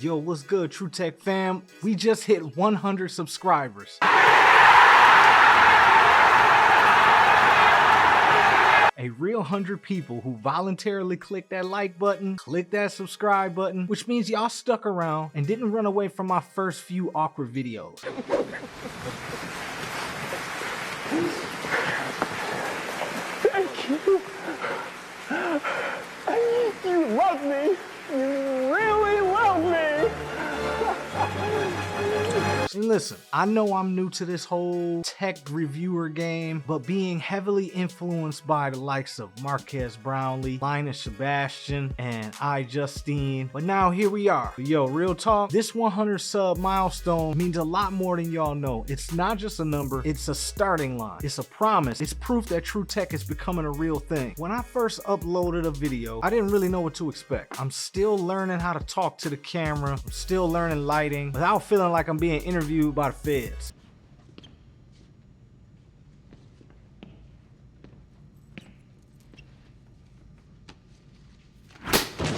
Yo, what's good, TRU Tech fam? We just hit 100 subscribers. A real 100 people who voluntarily clicked that like button, clicked that subscribe button, which means y'all stuck around and didn't run away from my first few awkward videos. Thank you. You love me. You really love me. And listen, I know I'm new to this whole tech reviewer game, but being heavily influenced by the likes of Marquez Brownlee, Linus Sebastian, and Justine, but now here we are. Yo, real talk, this 100 sub milestone means a lot more than y'all know. It's not just a number, it's a starting line. It's a promise. It's proof that TRU Tech is becoming a real thing. When I first uploaded a video, I didn't really know what to expect. I'm still learning how to talk to the camera. I'm still learning lighting without feeling like I'm being interviewed by the feds.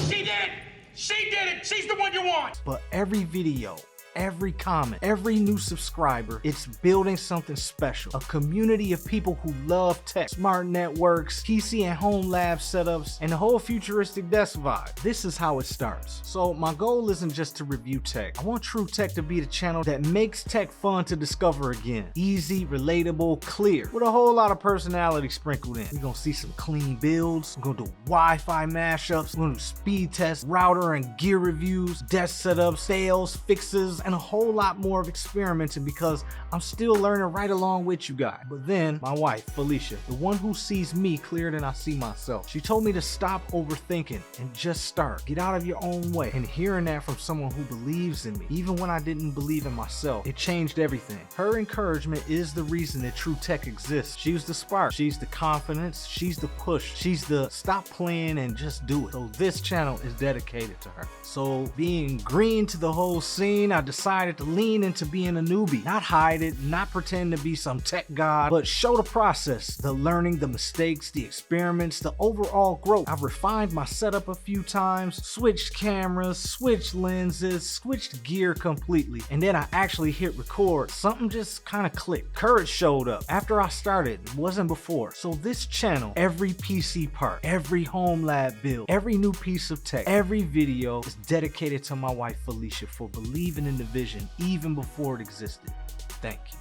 She did it! She did it! She's the one you want! But every video, every comment, every new subscriber, it's building something special. A community of people who love tech, smart networks, PC and home lab setups, and the whole futuristic desk vibe. This is how it starts. So my goal isn't just to review tech. I want TRU Tech to be the channel that makes tech fun to discover again. Easy, relatable, clear, with a whole lot of personality sprinkled in. We're gonna see some clean builds, we're gonna do Wi-Fi mashups, we're gonna do speed tests, router and gear reviews, desk setups, fails, fixes, and a whole lot more of experimenting because I'm still learning right along with you guys. But then my wife, Felicia, the one who sees me clearer than I see myself, she told me to stop overthinking and just start. Get out of your own way. And hearing that from someone who believes in me, even when I didn't believe in myself, it changed everything. Her encouragement is the reason that TRU Tech exists. She was the spark. She's the confidence. She's the push. She's the stop playing and just do it. So this channel is dedicated to her. So being green to the whole scene, I decided to lean into being a newbie. Not hide it, not pretend to be some tech god, but show the process, the learning, the mistakes, the experiments, the overall growth. I've refined my setup a few times, switched cameras, switched lenses, switched gear completely, and then I actually hit record. Something just kind of clicked. Courage showed up after I started. It wasn't before. So this channel, every PC part, every home lab build, every new piece of tech, every video is dedicated to my wife Felicia for believing in the vision even before it existed. Thank you.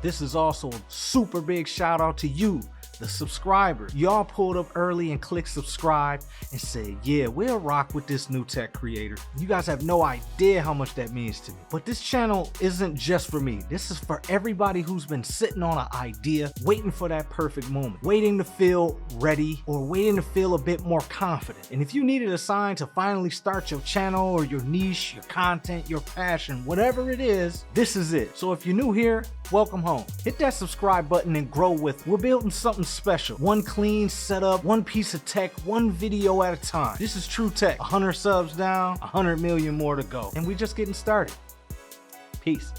This is also a super big shout out to you, the subscribers. Y'all pulled up early and clicked subscribe and said, yeah, we'll rock with this new tech creator. You guys have no idea how much that means to me. But this channel isn't just for me. This is for everybody who's been sitting on an idea, waiting for that perfect moment, waiting to feel ready or waiting to feel a bit more confident. And if you needed a sign to finally start your channel or your niche, your content, your passion, whatever it is, this is it. So if you're new here, welcome home. Hit that subscribe button and grow with. We're building something special. One clean setup, one piece of tech, one video at a time. This is TRU Tech. 100 subs down, 100 million more to go. And we're just getting started. Peace.